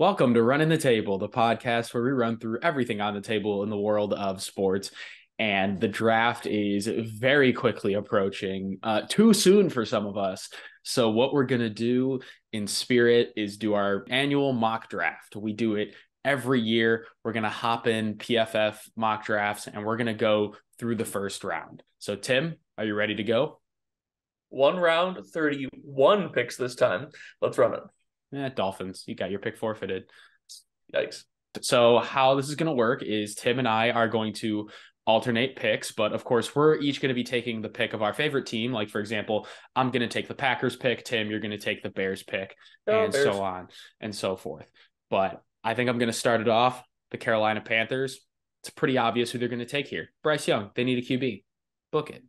Welcome to Running the Table, the podcast where we run through everything on the table in the world of sports. And the draft is very quickly approaching, too soon for some of us. So, what we're going to do in spirit is do our annual mock draft. We do it every year. We're going to hop in PFF mock drafts and we're going to go through the first round. So, Tim, are you ready to go? One round, 31 picks this time. Let's run it. Dolphins, you got your pick forfeited. Yikes. So how this is going to work is Tim and I are going to alternate picks, but of course we're each going to be taking the pick of our favorite team. Like, for example, I'm going to take the Packers pick. Tim, you're going to take the Bears pick, and Bears. so on and so forth. But I think I'm going to start it off. The Carolina Panthers. It's pretty obvious who they're going to take here. Bryce Young. They need a QB. Book it.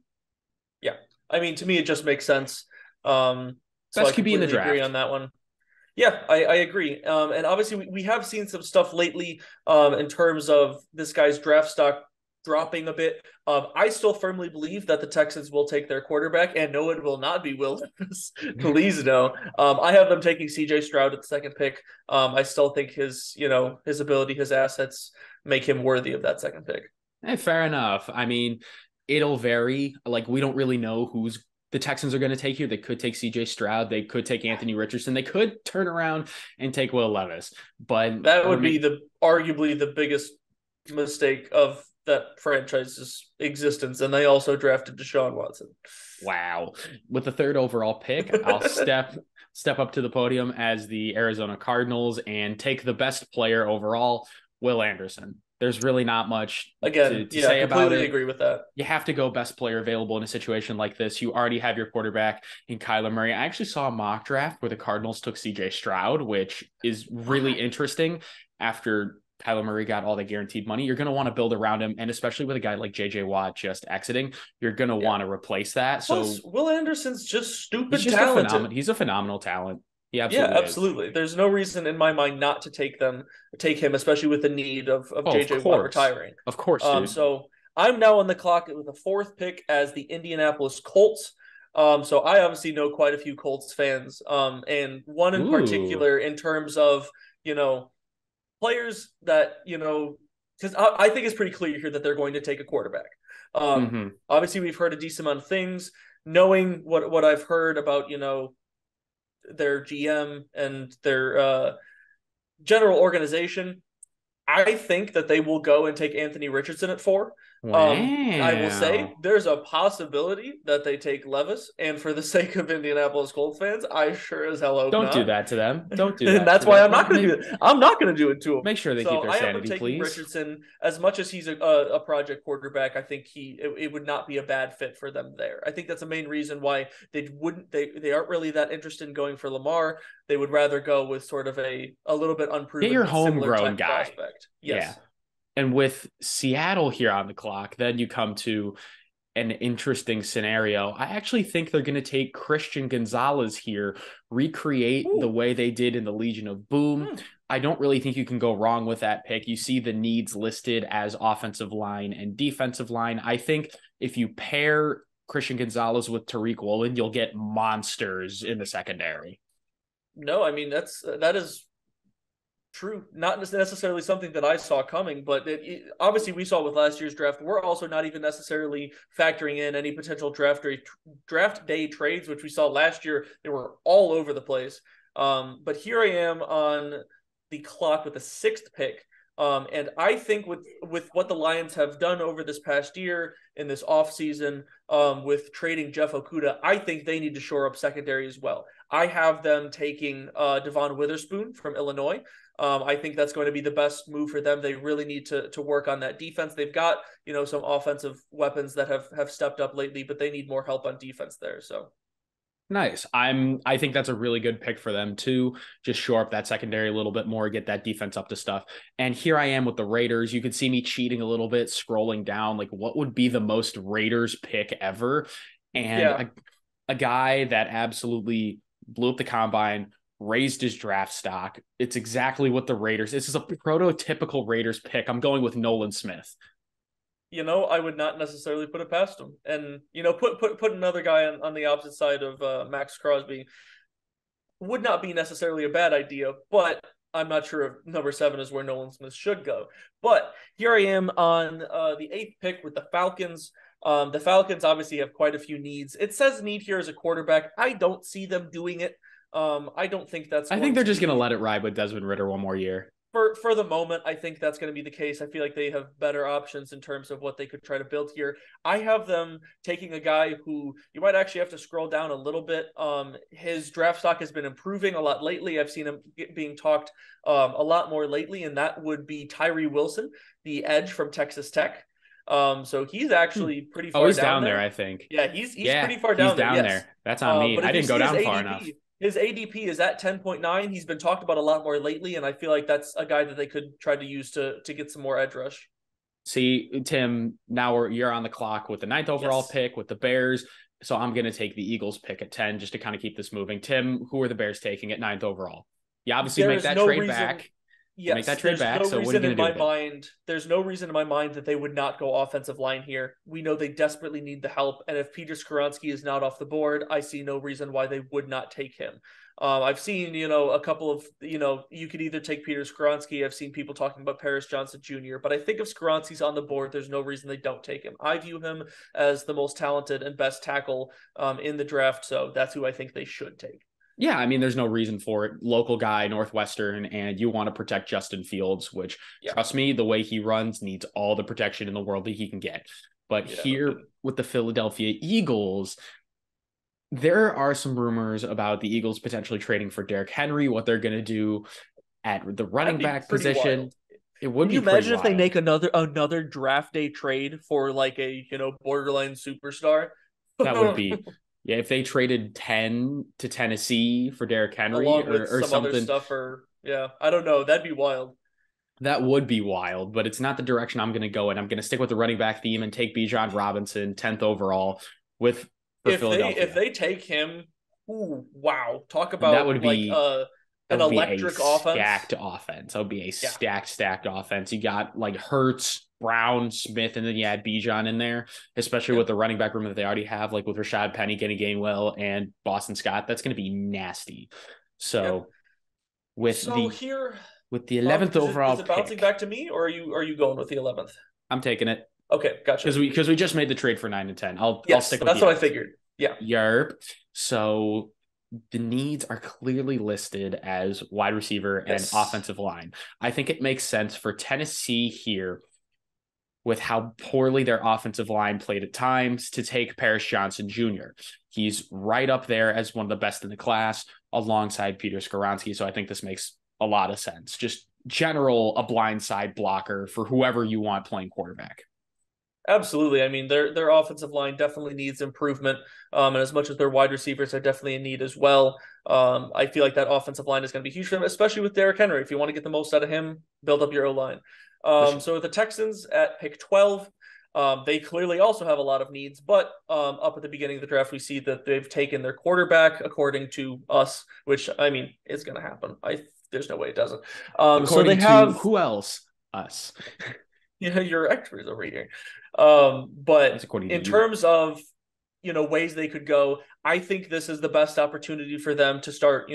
Yeah. I mean, to me, it just makes sense. So Best I QB in the completely draft. agree on that one. Yeah, I agree. And obviously, we have seen some stuff lately in terms of this guy's draft stock dropping a bit. I still firmly believe that the Texans will take their quarterback, and no, it will not be Will Levis. Please no. I have them taking C.J. Stroud at the second pick. I still think his ability, his assets make him worthy of that second pick. Fair enough. I mean, it'll vary. Like, we don't really know who's the Texans are going to take here. They could take CJ Stroud. They could take Anthony Richardson. They could turn around and take Will Levis. But that would be arguably the biggest mistake of that franchise's existence. And they also drafted Deshaun Watson. Wow. With the third overall pick, I'll step up to the podium as the Arizona Cardinals and take the best player overall, Will Anderson. There's really not much to say about it. Agree with that. You have to go best player available in a situation like this. You already have your quarterback in Kyler Murray. I actually saw a mock draft where the Cardinals took CJ Stroud, which is really interesting after Kyler Murray got all the guaranteed money. You're going to want to build around him. And especially with a guy like JJ Watt just exiting, you're going to want to replace that. Plus, Will Anderson's just stupid talented. He's a phenomenal talent. Yeah, absolutely. There's no reason in my mind not to take him, especially with the need of JJ Watt retiring. Of course. So I'm now on the clock with the fourth pick as the Indianapolis Colts. So I obviously know quite a few Colts fans, and one in particular in terms of players that because I think it's pretty clear here that they're going to take a quarterback. Obviously, we've heard a decent amount of things. Knowing what I've heard about their GM and their general organization, I think that they will go and take Anthony Richardson at 4. Wow. I will say there's a possibility that they take Levis, and for the sake of Indianapolis Colts fans, I sure as hell hope don't do that to them. Don't do that. And that's why I'm not going to do it. I'm not going to do it to them. Make sure they keep their sanity, please. Richardson, as much as he's a project quarterback, I think it would not be a bad fit for them there. I think that's the main reason why they aren't really that interested in going for Lamar. They would rather go with sort of a little bit unproven, get your homegrown guy prospect. Yes. Yeah. And with Seattle here on the clock, then you come to an interesting scenario. I actually think they're going to take Christian Gonzalez here, recreate the way they did in the Legion of Boom. I don't really think you can go wrong with that pick. You see the needs listed as offensive line and defensive line. I think if you pair Christian Gonzalez with Tariq Woolen, you'll get monsters in the secondary. No, I mean, that is true. Not necessarily something that I saw coming, but obviously we saw with last year's draft. We're also not even necessarily factoring in any potential draft day trades, which we saw last year. They were all over the place. But here I am on the clock with the 6th pick. And I think with what the Lions have done over this past year in this offseason, with trading Jeff Okudah, I think they need to shore up secondary as well. I have them taking Devon Witherspoon from Illinois. I think that's going to be the best move for them. They really need to work on that defense. They've got, some offensive weapons that have stepped up lately, but they need more help on defense there. So nice. I think that's a really good pick for them too. Just shore up that secondary a little bit more, get that defense up to stuff. And here I am with the Raiders. You could see me cheating a little bit, scrolling down, like what would be the most Raiders pick ever? And a guy that absolutely blew up the combine, raised his draft stock. It's exactly what the Raiders. This is a prototypical Raiders pick. I'm going with Nolan Smith. I would not necessarily put it past him. And, put another guy on the opposite side of Max Crosby would not be necessarily a bad idea. But I'm not sure if number 7 is where Nolan Smith should go. But here I am on the 8th pick with the Falcons. The Falcons obviously have quite a few needs. It says need here as a quarterback. I don't see them doing it. I don't think that's. I think they're just going to let it ride with Desmond Ridder one more year. For the moment, I think that's going to be the case. I feel like they have better options in terms of what they could try to build here. I have them taking a guy who you might actually have to scroll down a little bit. His draft stock has been improving a lot lately. I've seen him being talked a lot more lately, and that would be Tyree Wilson, the edge from Texas Tech. So he's actually pretty far. Oh, he's down there, I think. Yeah, he's pretty far down there. He's down there. That's on me. I didn't go down far enough. His ADP is at 10.9. He's been talked about a lot more lately, and I feel like that's a guy that they could try to use to get some more edge rush. See, Tim, now you're on the clock with the 9th overall pick with the Bears. So I'm going to take the Eagles pick at 10 just to kind of keep this moving. Tim, who are the Bears taking at 9th overall? You obviously make that trade back. Yes, make that trade back. No so what are you going to do? There's no reason in my mind that they would not go offensive line here. We know they desperately need the help. And if Peter Skoronski is not off the board, I see no reason why they would not take him. I've seen, a couple of, you could either take Peter Skoronski. I've seen people talking about Paris Johnson Jr., but I think if Skoronski's on the board, there's no reason they don't take him. I view him as the most talented and best tackle in the draft. So that's who I think they should take. Yeah, I mean, there's no reason for it. Local guy, Northwestern, and you want to protect Justin Fields, which, trust me, the way he runs needs all the protection in the world that he can get. But here with the Philadelphia Eagles, there are some rumors about the Eagles potentially trading for Derrick Henry, what they're going to do at the running back position. Wild. It would Can you imagine if they make another draft day trade for like a, borderline superstar? That would be... Yeah, if they traded 10 to Tennessee for Derrick Henry or some other stuff, I don't know. That'd be wild. That would be wild, but it's not the direction I'm going to go in. I'm going to stick with the running back theme and take Bijan Robinson 10th overall for Philadelphia. If they take him, wow. Talk about that would be an electric offense. Stacked offense. That would be a stacked offense. You got like Hurts, Brown, Smith, and then you add Bijan in there, especially with the running back room that they already have, like with Rashad Penny, Kenny Gainwell, and Boston Scott. That's going to be nasty. So with the 11th overall, is it bouncing back to me, or are you going with the 11th? I'm taking it. Okay, gotcha. Because we just made the trade for 9 and 10. I'll stick with that's what I figured. Yeah. Yerp. So the needs are clearly listed as wide receiver and offensive line. I think it makes sense for Tennessee here, with how poorly their offensive line played at times, to take Paris Johnson Jr. He's right up there as one of the best in the class alongside Peter Skoronski. So I think this makes a lot of sense. Just a blindside blocker for whoever you want playing quarterback. Absolutely. I mean, their offensive line definitely needs improvement. And as much as their wide receivers are definitely in need as well, I feel like that offensive line is going to be huge for them, especially with Derrick Henry. If you want to get the most out of him, build up your O-line. So the Texans at pick 12, they clearly also have a lot of needs, but up at the beginning of the draft, we see that they've taken their quarterback, according to us, which, I mean, is going to happen. There's no way it doesn't. So they have... Who else? Us. Your extras over here. But in terms of, ways they could go, I think this is the best opportunity for them to start,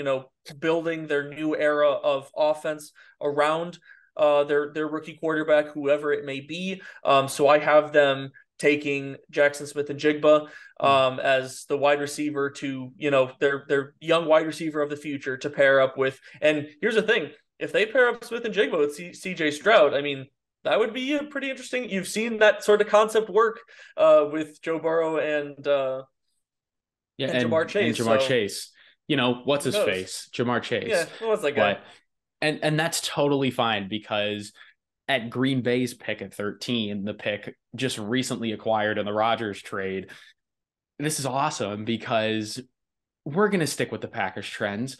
building their new era of offense around their rookie quarterback, whoever it may be. So I have them taking Jackson Smith-Njigba as the wide receiver to, their young wide receiver of the future to pair up with. And here's the thing, if they pair up Smith-Njigba with CJ Stroud, I mean, that would be pretty interesting. You've seen that sort of concept work with Joe Burrow and Ja'Marr Chase. And Ja'Marr Chase. What's his face? Ja'Marr Chase. Yeah, what's that guy? And that's totally fine, because at Green Bay's pick at 13, the pick just recently acquired in the Rodgers trade, this is awesome because we're going to stick with the Packers trends.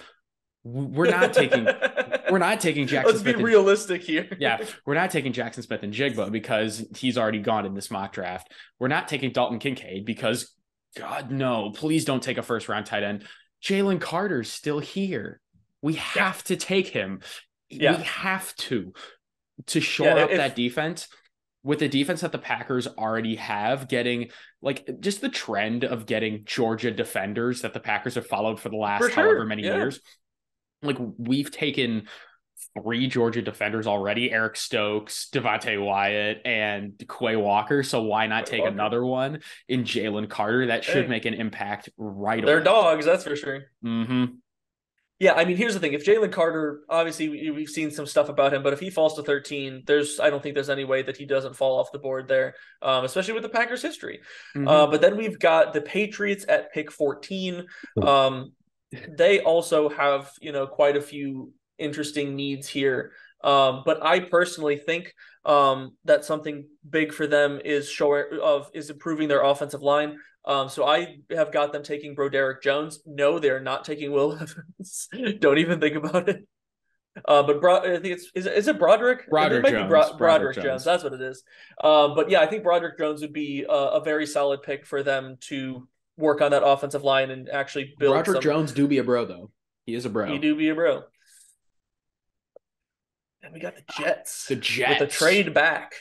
We're not taking Jackson Let's Smith. Be realistic here. Yeah, we're not taking Jackson Smith-Njigba because he's already gone in this mock draft. We're not taking Dalton Kincaid because, God, no, please don't take a first-round tight end. Jalen Carter's still here. We have to take him. Yeah. We have to shore up that defense. With the defense that the Packers already have, getting just the trend of getting Georgia defenders that the Packers have followed for the last however many years. We've taken three Georgia defenders already: Eric Stokes, Devontae Wyatt, and Quay Walker. So why not take another one in Jalen Carter? That should make an impact right away. They're dogs, that's for sure. Mm-hmm. Yeah, I mean, here's the thing. If Jalen Carter, obviously we've seen some stuff about him, but if he falls to 13, I don't think there's any way that he doesn't fall off the board there, especially with the Packers' history. But then we've got the Patriots at pick 14. They also have, quite a few interesting needs here. But I personally think that something big for them is improving their offensive line. So I have got them taking Broderick Jones. No, they're not taking Will Levis. Don't even think about it. But I think is it Broderick? Broderick Jones. Broderick Jones. That's what it is. But yeah, I think Broderick Jones would be a very solid pick for them to work on that offensive line and actually build. Broderick Jones do be a bro though. He is a bro. He do be a bro. And we got the Jets. The Jets with a trade back.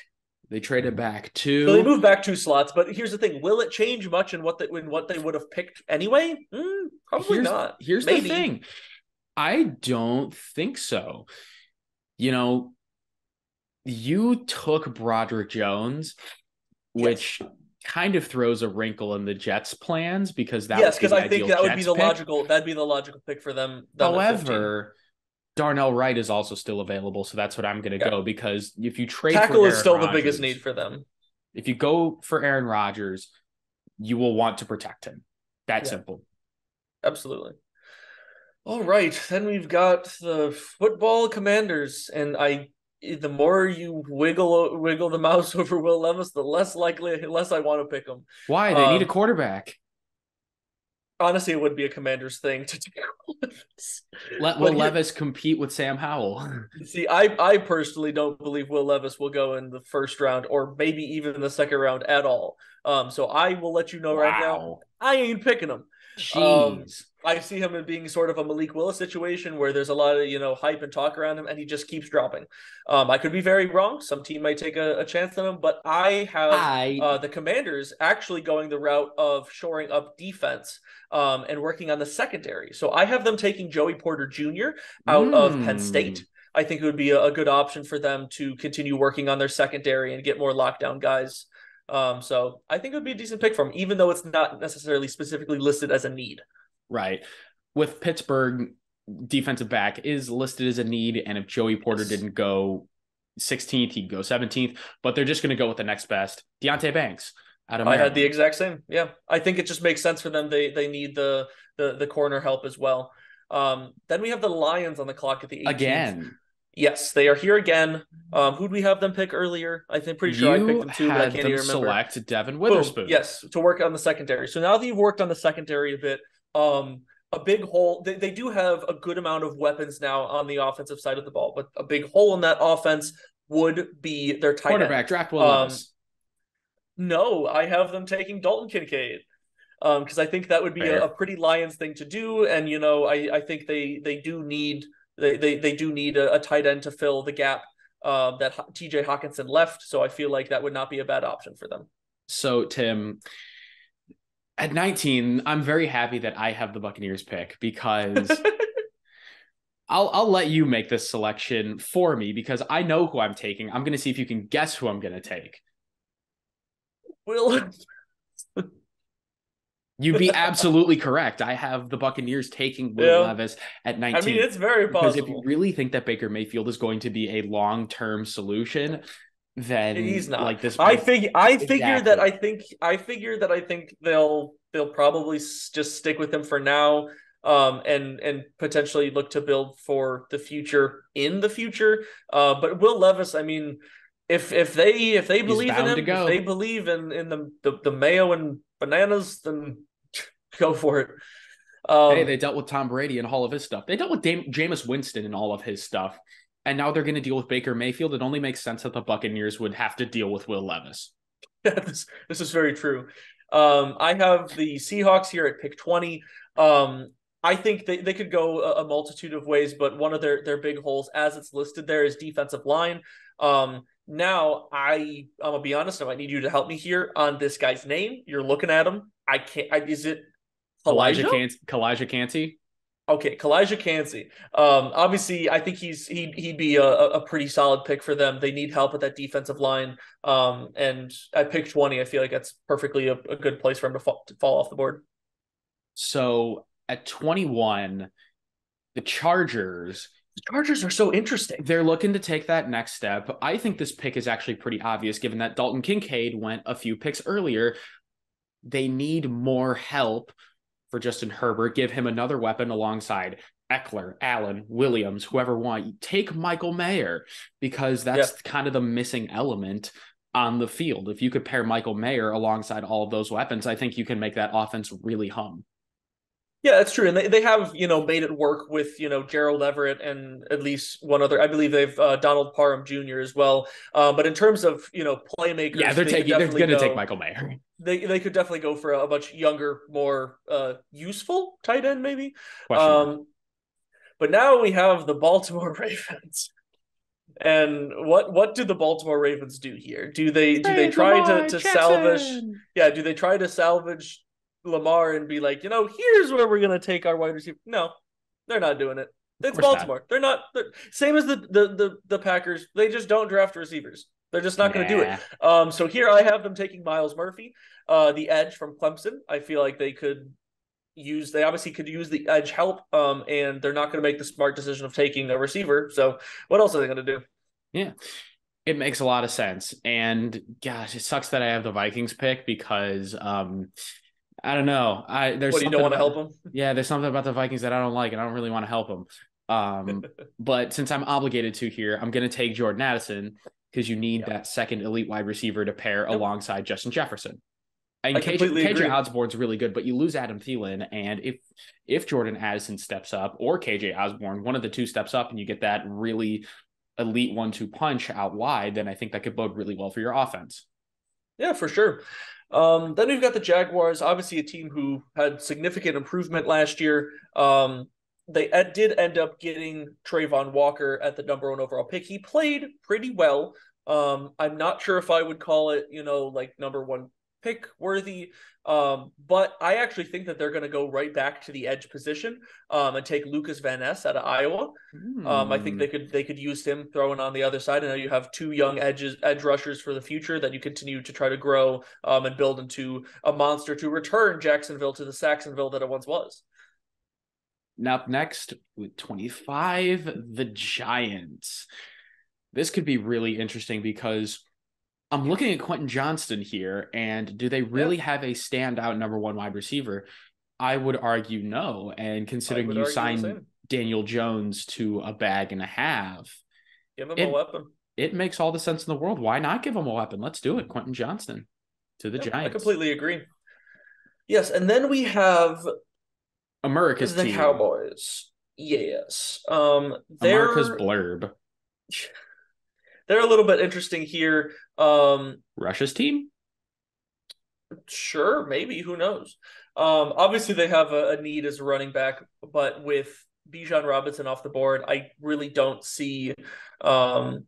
They traded back to. So they moved back 2 slots, but here's the thing: will it change much in what they would have picked anyway? Probably not. Here's the thing: I don't think so. You took Broderick Jones, which kind of throws a wrinkle in the Jets' plans because because I think that would be the logical pick for them. However, Darnell Wright is also still available, so that's what I'm going to go, because if you trade tackle for is still the biggest need for them. If you go for Aaron Rodgers, you will want to protect him. That simple. Absolutely. All right, then we've got the Football Commanders, and the more you wiggle the mouse over Will Levis, the less I want to pick him. Why? They need a quarterback. Honestly, it would be a Commander's thing to take Levis. Let Will Levis compete with Sam Howell. See, I personally don't believe Will Levis will go in the first round or maybe even the second round at all. So I will let you know right now, I ain't picking him. Jeez. I see him in being sort of a Malik Willis situation where there's a lot of, hype and talk around him and he just keeps dropping. I could be very wrong. Some team might take a chance on him, but I have the Commanders actually going the route of shoring up defense and working on the secondary. So I have them taking Joey Porter Jr. out of Penn State. I think it would be a good option for them to continue working on their secondary and get more lockdown guys. So I think it would be a decent pick for him, even though it's not necessarily specifically listed as a need. Right. With Pittsburgh, defensive back is listed as a need, and if Joey Porter didn't go 16th, he'd go 17th, but they're just going to go with the next best. Deonte Banks out of Maryland. I had the exact same. Yeah. I think it just makes sense for them. They need the corner help as well. Then we have the Lions on the clock at the 18th. Again. Yes, they are here again. Who'd we have them pick earlier? I think pretty sure I picked them too, but I can't even remember. Select Devin Witherspoon. Yes, to work on the secondary. So now that you've worked on the secondary a bit, a big hole. They do have a good amount of weapons now on the offensive side of the ball, but a big hole in that offense would be their tight end. Quarterback, draft Will Levis. No, I have them taking Dalton Kincaid. Because I think that would be a pretty Lions thing to do, and I think they do need a tight end to fill the gap that TJ Hawkinson left. So I feel like that would not be a bad option for them. So Tim, at 19, I'm very happy that I have the Buccaneers pick, because I'll let you make this selection for me, because I know who I'm taking. I'm going to see if you can guess who I'm going to take. You'd be absolutely correct. I have the Buccaneers taking Will Levis at 19. I mean, it's very possible. Because if you really think that Baker Mayfield is going to be a long-term solution, then he's not. Like this. I figure that I think they'll probably just stick with him for now, and potentially look to build for the future in the future. But Will Levis, I mean, if they believe in him, if they believe in the mayo and bananas, then go for it. Hey, they dealt with Tom Brady and all of his stuff. They dealt with Jameis Winston and all of his stuff. And now they're going to deal with Baker Mayfield. It only makes sense that the Buccaneers would have to deal with Will Levis. Yeah, this is very true. I have the Seahawks here at pick 20. I think they could go a multitude of ways, but one of their big holes, as it's listed there, is defensive line. Now, I'm going to be honest, I might need you to help me here on this guy's name. You're looking at him. I can't. Is it Kalijah Kancey? Okay, Kalijah Kancey. Obviously, I think he'd be a pretty solid pick for them. They need help at that defensive line. And at pick 20, I feel like that's perfectly a good place for him to fall off the board. So at 21, the Chargers, The Chargers are so interesting. they're looking to take that next step. I think this pick is actually pretty obvious given that Dalton Kincaid went a few picks earlier. They need more help for Justin Herbert. Give him another weapon alongside Eckler, Allen, Williams, whoever want. Take Michael Mayer because that's kind of the missing element on the field. If you could pair Michael Mayer alongside all of those weapons, I think you can make that offense really hum. Yeah, that's true. And they have, made it work with, Gerald Everett and at least one other. I believe they've Donald Parham Jr. as well. But in terms of, playmakers, yeah, they're going to take Michael Mayer. They could definitely go for a much younger, more useful tight end, maybe. But now we have the Baltimore Ravens. And what do the Baltimore Ravens do here? Do they try to salvage? Yeah, do they try to salvage Lamar and be like, here's where we're gonna take our wide receiver? No, they're not doing it. It's Baltimore. They're not same as the Packers. They just don't draft receivers. They're just not going to do it. So here I have them taking Myles Murphy, the edge from Clemson. I feel like they obviously could use the edge help, and they're not going to make the smart decision of taking a receiver. So what else are they going to do? Yeah, it makes a lot of sense. And gosh, it sucks that I have the Vikings pick because I don't know. There's you don't want to help them? Yeah, there's something about the Vikings that I don't like, and I don't really want to help them. But since I'm obligated to here, I'm going to take Jordan Addison because you need that second elite wide receiver to pair alongside Justin Jefferson. And KJ Osborne's really good, but you lose Adam Thielen, and if Jordan Addison steps up or KJ Osborne, one of the two steps up, and you get that really elite 1-2 punch out wide, then I think that could bode really well for your offense. Yeah, for sure. Then we've got the Jaguars, obviously a team who had significant improvement last year. They did end up getting Trayvon Walker at the number 1 overall pick. He played pretty well. I'm not sure if I would call it, like number 1 pick worthy. But I actually think that they're going to go right back to the edge position and take Lucas Van Ness out of Iowa. I think they could use him throwing on the other side. I know you have 2 young edge rushers for the future that you continue to try to grow and build into a monster to return Jacksonville to the Saxonville that it once was. Now up next with 25, the Giants. This could be really interesting because I'm looking at Quentin Johnston here, and do they really have a standout number 1 wide receiver? I would argue no. And considering you signed Daniel Jones to a bag and a half, give him a weapon. It makes all the sense in the world. Why not give him a weapon? Let's do it. Quentin Johnston to the Giants. I completely agree. Yes, and then we have America's the team. Cowboys. Yes. America's blurb. They're a little bit interesting here. Russia's team? Sure, maybe. Who knows? Obviously, they have a need as a running back, but with Bijan Robinson off the board, I really don't see Jahmyr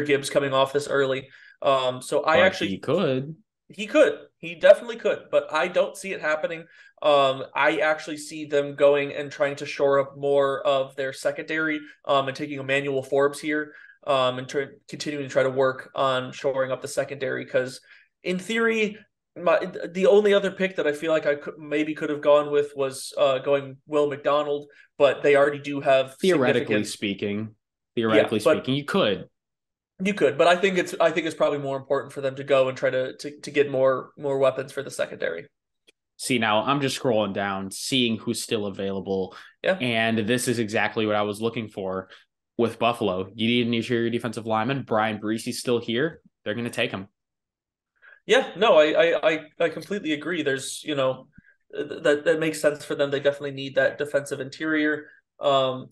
Gibbs coming off this early. He could. He definitely could, but I don't see it happening. I actually see them going and trying to shore up more of their secondary and taking Emmanuel Forbes here and continuing to try to work on shoring up the secondary because in theory, the only other pick that I feel like I could have gone with was going Will McDonald, but they already do have theoretically speaking, you could. You could, but I think it's probably more important for them to go and try to get more weapons for the secondary. See, now I'm just scrolling down, seeing who's still available. Yeah. And this is exactly what I was looking for with Buffalo. You need an interior defensive lineman. Brian Breesy's still here. They're going to take him. Yeah, no, I completely agree. There's, that makes sense for them. They definitely need that defensive interior. Now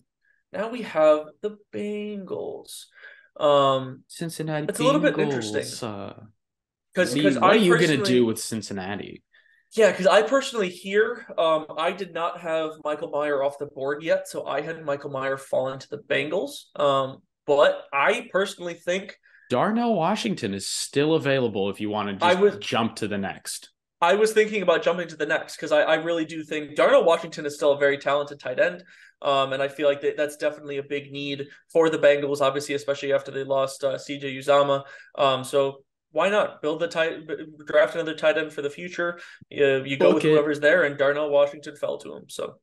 we have the Bengals. Cincinnati. It's a little bit interesting. What are you going to do with Cincinnati? Yeah, because I personally here, I did not have Michael Mayer off the board yet, so I had Michael Mayer fall into the Bengals. But I personally think Darnell Washington is still available if you want to just jump to the next. I was thinking about jumping to the next because I really do think Darnell Washington is still a very talented tight end. And I feel like that's definitely a big need for the Bengals, obviously, especially after they lost CJ Uzama. So why not draft another tight end for the future? You go Book with it whoever's there, and Darnell Washington fell to him. So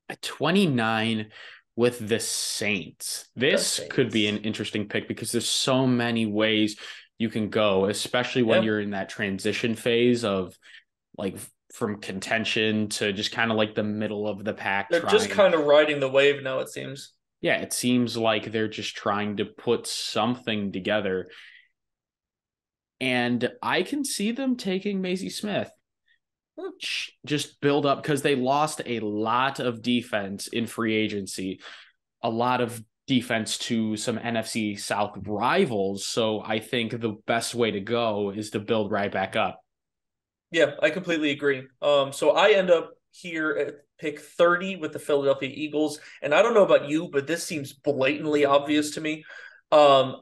at 29 with the Saints. the This could be an Saints. interesting pick because there's so many ways you can go, especially when Yeah, you're in that transition phase of like from contention to just kind of like the middle of the pack they're just trying. kind of riding the wave now, it seems. Yeah, it seems like they're just trying to put something together. And I can see them taking Maisie Smith. Just build up because they lost a lot of defense in free agency, a lot of defense to some NFC South rivals. So I think the best way to go is to build right back up. Yeah, I completely agree. So I end up here at pick 30 with the Philadelphia Eagles. And I don't know about you, but this seems blatantly obvious to me. Um,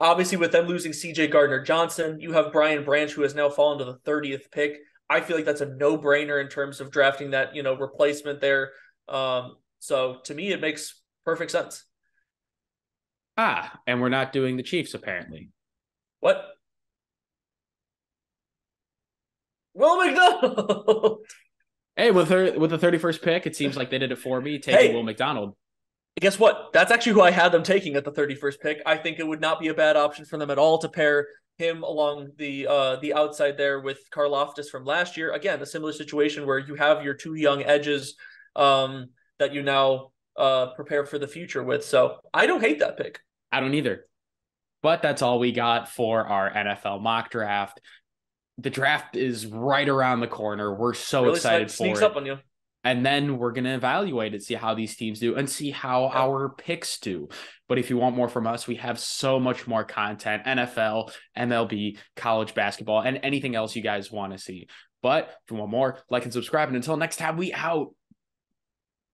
Obviously, with them losing CJ Gardner Johnson, you have Brian Branch, who has now fallen to the 30th pick. I feel like that's a no-brainer in terms of drafting that, replacement there. So to me, it makes perfect sense. And we're not doing the Chiefs apparently. What? Will McDonald. Hey, with the 31st pick, it seems like they did it for me, taking Will Hey, McDonald. guess what? That's actually who I had them taking at the 31st pick. I think it would not be a bad option for them at all to pair him along the outside there with Karlaftis from last year. Again, a similar situation where you have your two young edges that you now prepare for the future with. So I don't hate that pick. I don't either. But that's all we got for our NFL mock draft. The draft is right around the corner. We're so Really excited sneaks for it. up on you. And then we're going to evaluate it, see how these teams do, and see how Yep. our picks do. But if you want more from us, we have so much more content, NFL, MLB, college basketball, and anything else you guys want to see. But if you want more, like and subscribe. And until next time, we out.